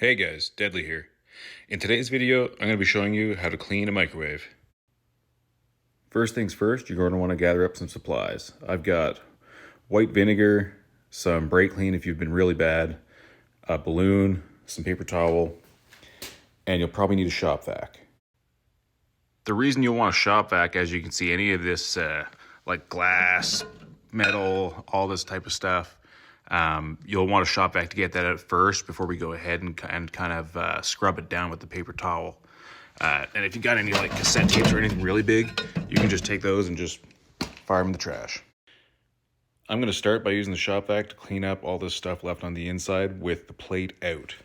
Hey guys, Deadly here. In today's video, I'm going to be showing you how to clean a microwave. First things first, you're going to want to gather up some supplies. I've got white vinegar, some brake clean if you've been really bad, a balloon, some paper towel, and you'll probably need a shop vac. The reason you'll want a shop vac, as you can see, any of this like glass, metal, all this type of stuff, you'll want a shop vac to get that out first before we go ahead and kind of scrub it down with the paper towel. And if you got any like cassette tapes or anything really big, you can just take those and just fire them in the trash. I'm going to start by using the shop vac to clean up all this stuff left on the inside with the plate out.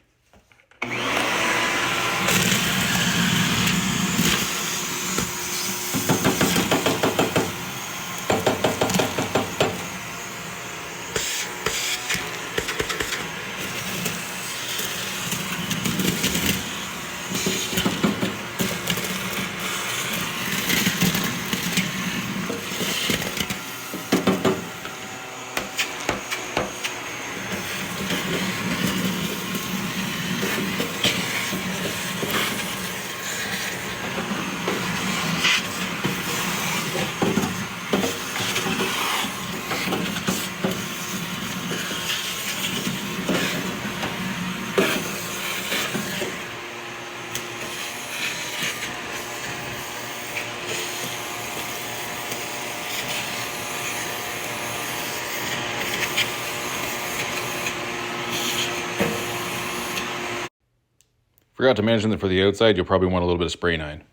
Forgot to mention that for the outside, you'll probably want a little bit of spray nine.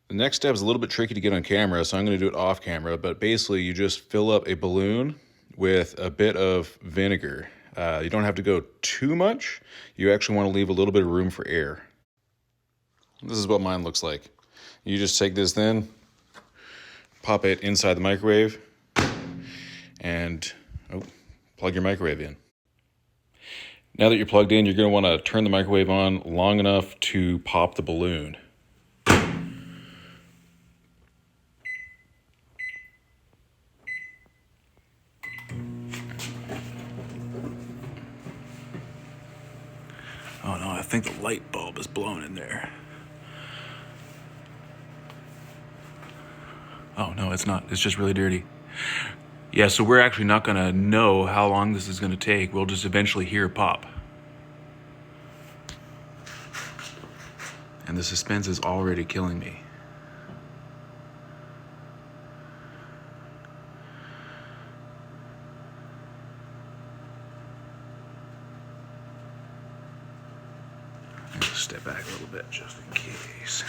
The next step is a little bit tricky to get on camera, so I'm going to do it off camera, but basically you just fill up a balloon with a bit of vinegar. You don't have to go too much. You actually want to leave a little bit of room for air. This is what mine looks like. You just take this then, pop it inside the microwave, and plug your microwave in. Now that you're plugged in, you're going to want to turn the microwave on long enough to pop the balloon. Oh no, I think the light bulb is blown in there. Oh no, it's not. It's just really dirty. Yeah, so we're actually not gonna know how long this is gonna take. We'll just eventually hear it pop. And the suspense is already killing me. Step back a little bit just in case.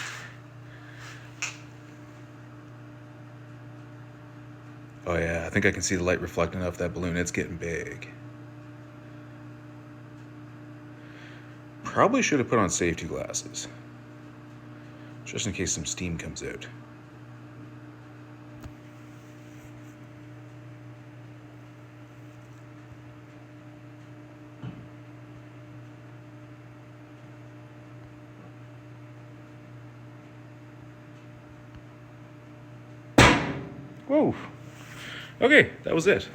Oh yeah, I think I can see the light reflecting off that balloon. It's getting big. Probably should have put on safety glasses, just in case some steam comes out. Whoa. Okay, that was it.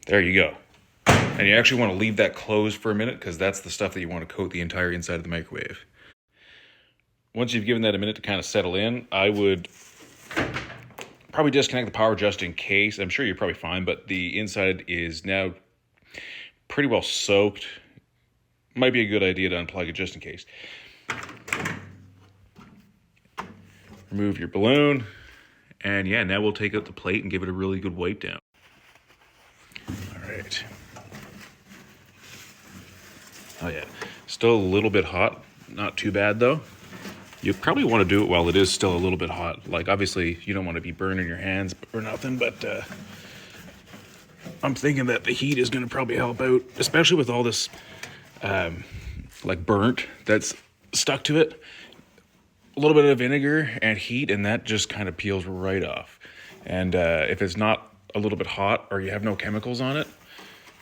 There you go. And you actually want to leave that closed for a minute because that's the stuff that you want to coat the entire inside of the microwave. Once you've given that a minute to kind of settle in, I would probably disconnect the power just in case. I'm sure you're probably fine, but the inside is now pretty well soaked. Might be a good idea to unplug it just in case. Remove your balloon, and yeah, now we'll take out the plate and give it a really good wipe down. All right. Oh yeah, still a little bit hot, not too bad though. You probably want to do it while it is still a little bit hot. Like obviously you don't want to be burning your hands or nothing, but I'm thinking that the heat is going to probably help out, especially with all this like burnt that's stuck to it. a little bit of vinegar and heat, and that just kind of peels right off. And if it's not a little bit hot or you have no chemicals on it,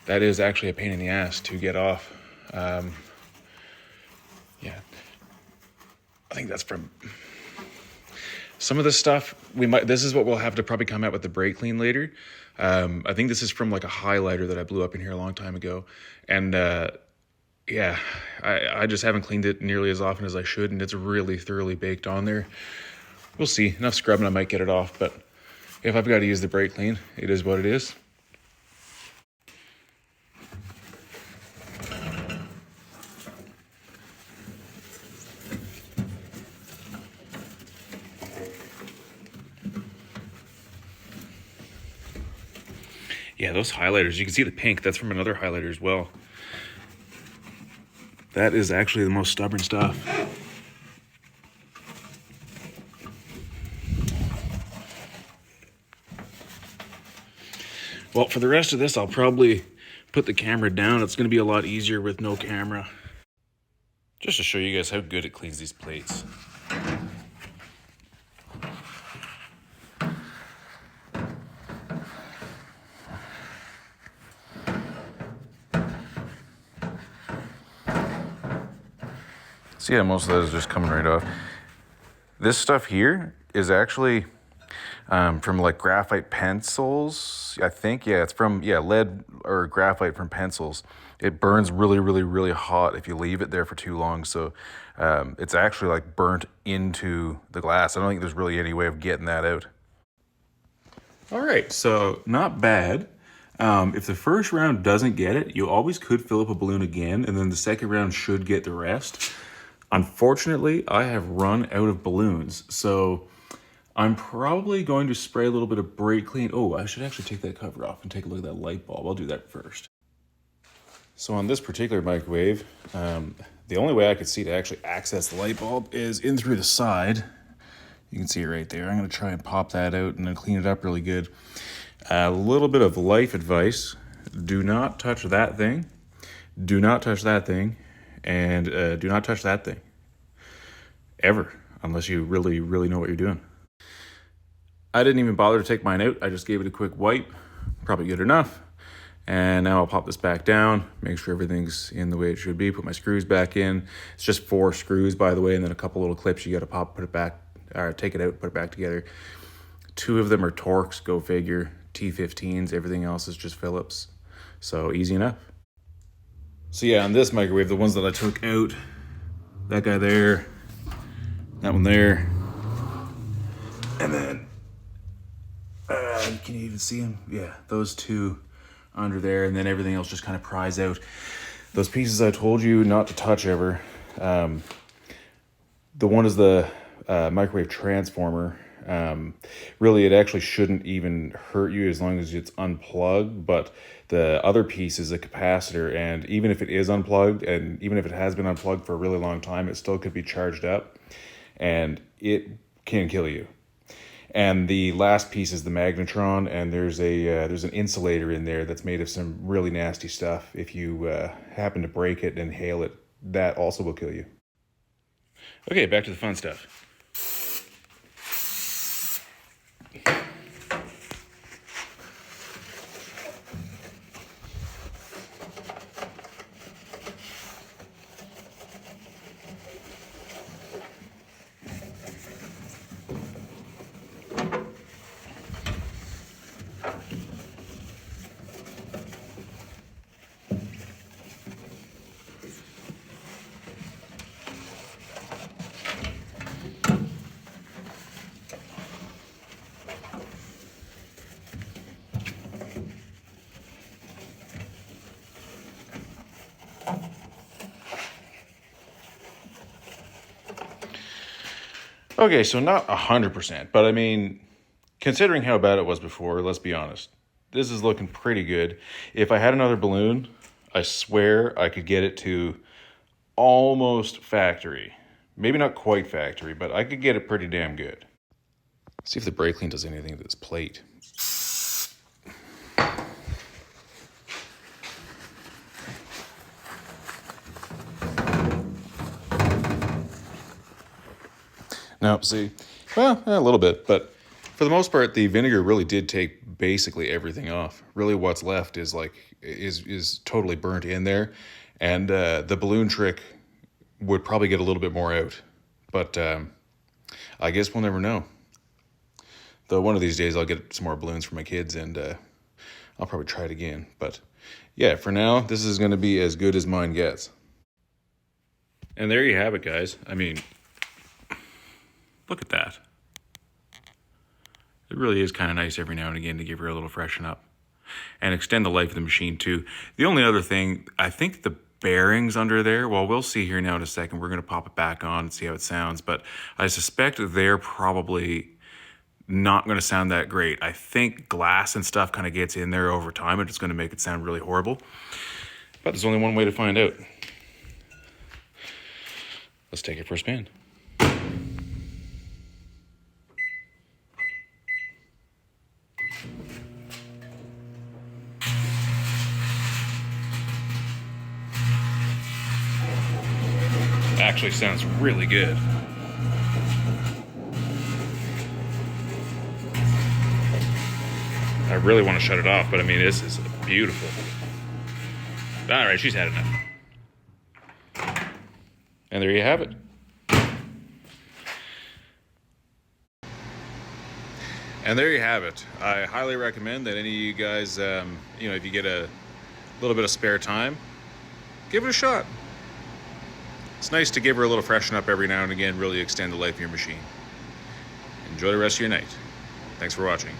that is actually a pain in the ass to get off. Yeah, I think that's from some of the stuff this is what we'll have to probably come out with the brake clean later. I think this is from like a highlighter that I blew up in here a long time ago. And yeah, I just haven't cleaned it nearly as often as I should, and it's really thoroughly baked on there. We'll see. Enough scrubbing, I might get it off, but if I've got to use the brake clean, it is what it is. Yeah, those highlighters, you can see the pink. That's from another highlighter as well. That is actually the most stubborn stuff. Well, for the rest of this, I'll probably put the camera down. It's going to be a lot easier with no camera. Just to show you guys how good it cleans these plates. So yeah, most of that is just coming right off. This stuff here is actually from like graphite pencils, I think. Yeah, it's from lead or graphite from pencils. It burns really, really, really hot if you leave it there for too long. So it's actually like burnt into the glass. I don't think there's really any way of getting that out. All right, so not bad. If the first round doesn't get it, you always could fill up a balloon again, and then the second round should get the rest. Unfortunately, I have run out of balloons, so I'm probably going to spray a little bit of brake clean. Oh, I should actually take that cover off and take a look at that light bulb. I'll do that first. So on this particular microwave, the only way I could see to actually access the light bulb is in through the side. You can see it right there. I'm going to try and pop that out and then clean it up really good. A little bit of life advice. Do not touch that thing. Do not touch that thing. And do not touch that thing. Ever. Unless you really, really know what you're doing. I didn't even bother to take mine out. I just gave it a quick wipe. Probably good enough. And now I'll pop this back down. Make sure everything's in the way it should be. Put my screws back in. It's just 4 screws, by the way. And then a couple little clips you got to pop, put it back. Or take it out, put it back together. 2 of them are Torx, go figure. T15s. Everything else is just Phillips. So easy enough. So yeah, on this microwave, the ones that I took out, that guy there, that one there, and then, can you even see them? Yeah, those 2 under there, and then everything else just kind of pries out. Those pieces I told you not to touch ever. The one is the microwave transformer. Really, it actually shouldn't even hurt you as long as it's unplugged, but the other piece is a capacitor, and even if it is unplugged, and even if it has been unplugged for a really long time, it still could be charged up, and it can kill you. And the last piece is the magnetron, and there's an insulator in there that's made of some really nasty stuff. If you happen to break it and inhale it, that also will kill you. Okay, back to the fun stuff. Okay, so not 100%, but I mean, considering how bad it was before, let's be honest, this is looking pretty good. If I had another balloon, I swear I could get it to almost factory. Maybe not quite factory, but I could get it pretty damn good. See if the brake clean does anything to this plate. No, see, well, a little bit, but for the most part, the vinegar really did take basically everything off. Really, what's left is like is totally burnt in there, and the balloon trick would probably get a little bit more out, but I guess we'll never know. Though one of these days I'll get some more balloons for my kids, and I'll probably try it again. But yeah, for now, this is going to be as good as mine gets. And there you have it, guys. I mean, look at that. It really is kind of nice every now and again to give her a little freshen up and extend the life of the machine too. The only other thing, I think the bearings under there, well, we'll see here now in a second. We're going to pop it back on and see how it sounds, but I suspect they're probably not going to sound that great. I think glass and stuff kind of gets in there over time and it's going to make it sound really horrible. But there's only one way to find out. Let's take it for a spin. Actually sounds really good. I really want to shut it off, but I mean, this is beautiful. All right, she's had enough. And there you have it. And there you have it. I highly recommend that any of you guys, if you get a little bit of spare time, give it a shot. It's nice to give her a little freshen up every now and again, really extend the life of your machine. Enjoy the rest of your night. Thanks for watching.